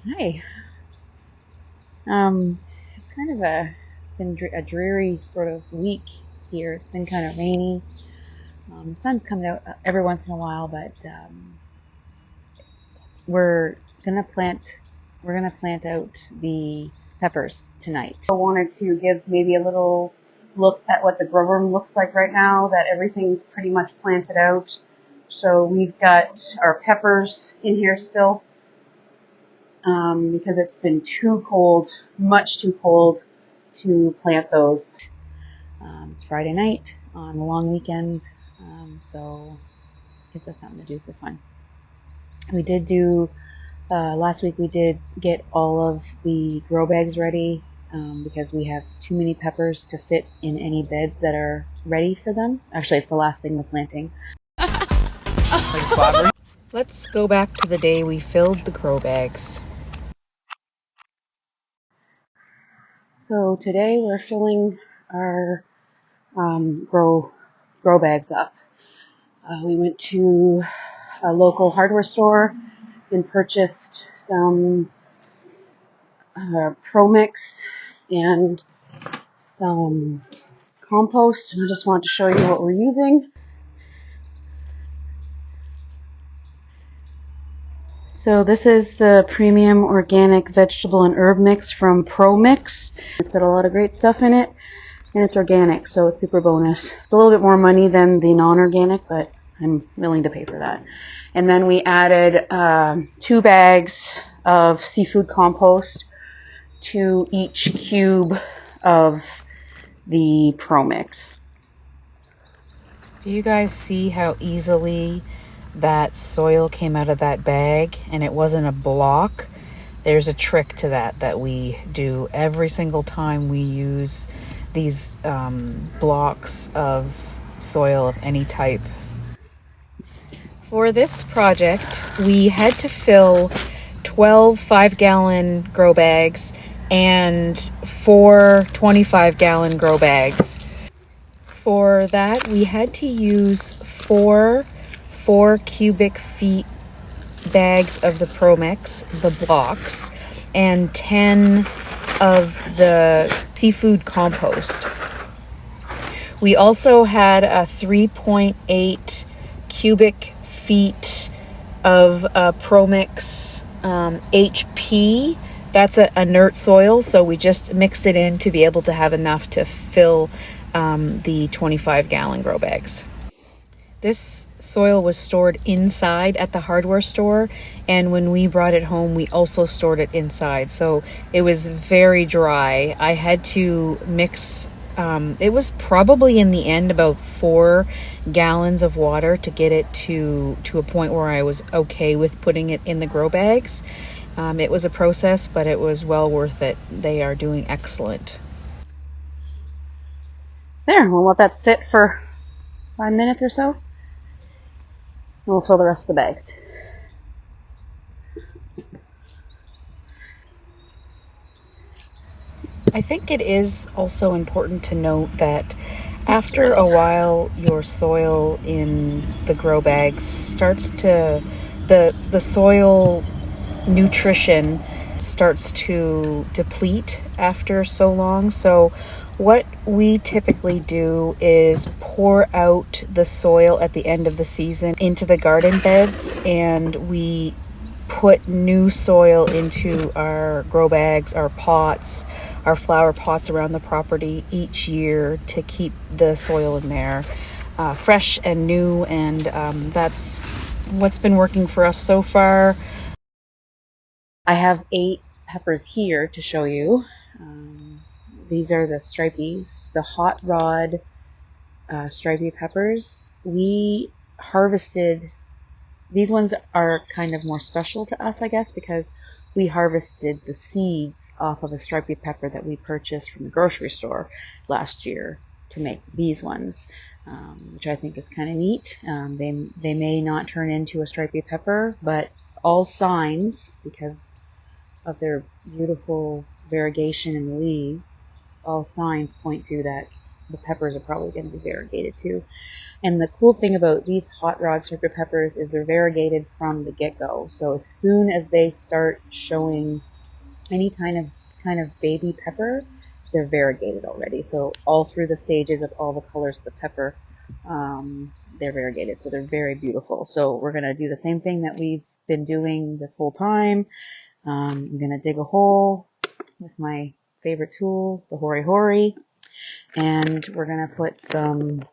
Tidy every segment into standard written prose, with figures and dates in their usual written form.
Hi. It's kind of been a dreary sort of week here. It's been kind of rainy. The sun's coming out every once in a while, but we're gonna plant out the peppers tonight. I wanted to give maybe a little look at what the grow room looks like right now that everything's pretty much planted out. So we've got our peppers in here still. Because it's been too cold, much too cold to plant those. It's Friday night on a long weekend, so it gives us something to do for fun. We did do, last week we did get all of the grow bags ready because we have too many peppers to fit in any beds that are ready for them. Actually, it's the last thing we're planting. Let's go back to the day we filled the grow bags. So today we're filling our grow bags up. We went to a local hardware store and purchased some Pro Mix and some compost. I just wanted to show you what we're using. So this is the premium organic vegetable and herb mix from Pro Mix. It's got a lot of great stuff in it, and it's organic, so it's super bonus. It's a little bit more money than the non-organic, but I'm willing to pay for that. And then we added 2 bags of seafood compost to each cube of the Pro Mix. Do you guys see how easily that soil came out of that bag and it wasn't a block? There's a trick to that we do every single time we use these blocks of soil of any type. For this project, we had to fill 12 5-gallon grow bags and 4 25-gallon grow bags. For that, we had to use 4 cubic feet bags of the Pro Mix, the blocks, and 10 of the seafood compost. We also had a 3.8 cubic feet of Pro Mix HP. That's an inert soil, so we just mixed it in to be able to have enough to fill the 25-gallon grow bags. This soil was stored inside at the hardware store, and when we brought it home, we also stored it inside, so it was very dry. I had to mix, it was probably in the end about 4 gallons of water to get it to a point where I was okay with putting it in the grow bags. It was a process, but it was well worth it. They are doing excellent. There, we'll let that sit for 5 minutes or so. And we'll fill the rest of the bags. I think it is also important to note that after a while, your soil in the grow bags starts to, the soil nutrition starts to deplete after so long. So what we typically do is pour out the soil at the end of the season into the garden beds, and we put new soil into our grow bags, our pots, our flower pots around the property each year to keep the soil in there fresh and new, and that's what's been working for us so far. I have 8 peppers here to show you. These are the stripies, the hot rod stripy peppers. We harvested, these ones are kind of more special to us, I guess, because we harvested the seeds off of a stripy pepper that we purchased from the grocery store last year to make these ones, which I think is kind of neat. They may not turn into a stripy pepper, but all signs, because of their beautiful variegation in the leaves, all signs point to that the peppers are probably going to be variegated too. And the cool thing about these hot rod striped peppers is they're variegated from the get-go. So as soon as they start showing any kind of baby pepper, they're variegated already. So all through the stages of all the colors of the pepper, they're variegated. So they're very beautiful. So we're going to do the same thing that we've been doing this whole time. I'm going to dig a hole with my favorite tool, the Hori Hori, and we're going to put some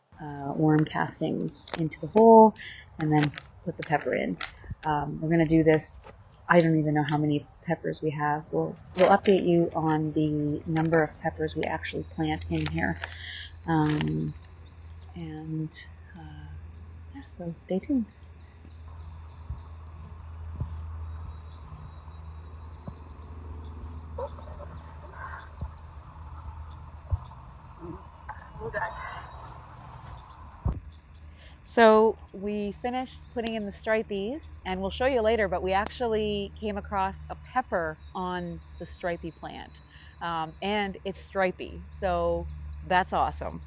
worm castings into the hole and then put the pepper in. We're going to do this. I don't even know how many peppers we have. We'll update you on the number of peppers we actually plant in here. And yeah, so stay tuned. So we finished putting in the stripies, and we'll show you later, but we actually came across a pepper on the stripy plant, and it's stripy, so that's awesome.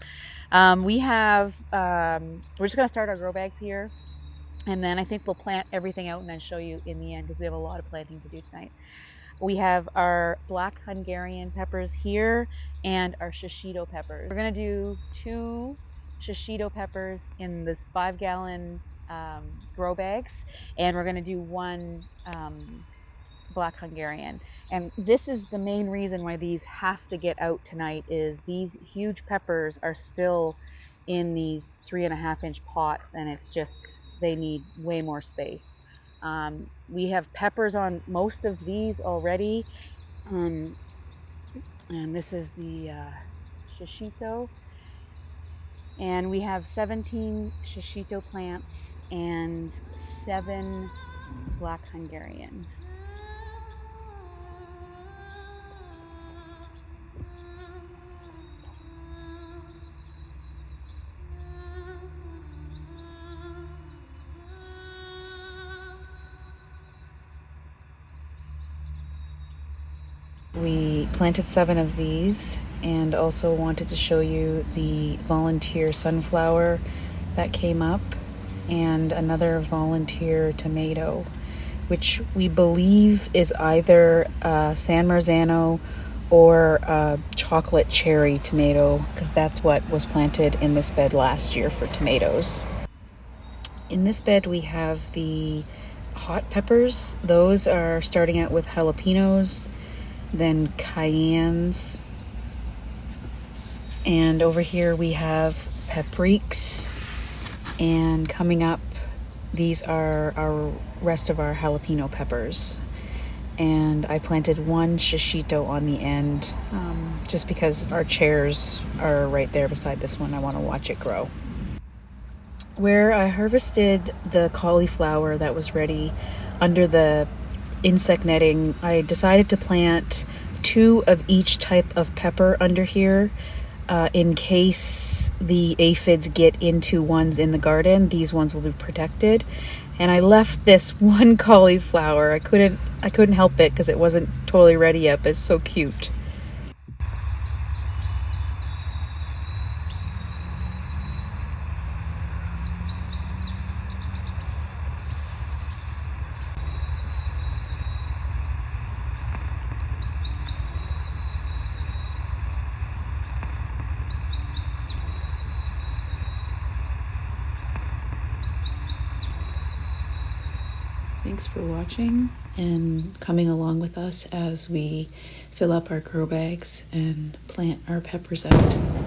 We're just going to start our grow bags here, and then I think we'll plant everything out and then show you in the end because we have a lot of planting to do tonight. We have our black Hungarian peppers here and our shishito peppers. We're going to do 2 shishito peppers in this 5-gallon grow bags, and we're going to do 1 black Hungarian. And this is the main reason why these have to get out tonight is these huge peppers are still in these 3.5-inch pots, and it's just, they need way more space. We have peppers on most of these already. And this is the shishito. And we have 17 shishito plants and 7 black Hungarian. We planted 7 of these and also wanted to show you the volunteer sunflower that came up and another volunteer tomato, which we believe is either San Marzano or a chocolate cherry tomato, because that's what was planted in this bed last year for tomatoes. In this bed we have the hot peppers. Those are starting out with jalapenos, then cayennes, and over here we have paprikas, and coming up these are our rest of our jalapeno peppers. And I planted 1 shishito on the end, just because our chairs are right there beside this one. I want to watch it grow. Where I harvested the cauliflower that was ready under the insect netting, I decided to plant 2 of each type of pepper under here in case the aphids get into ones in the garden. These ones will be protected. And I left this 1 cauliflower. I couldn't help it because it wasn't totally ready yet, but it's so cute. Thanks for watching and coming along with us as we fill up our grow bags and plant our peppers out.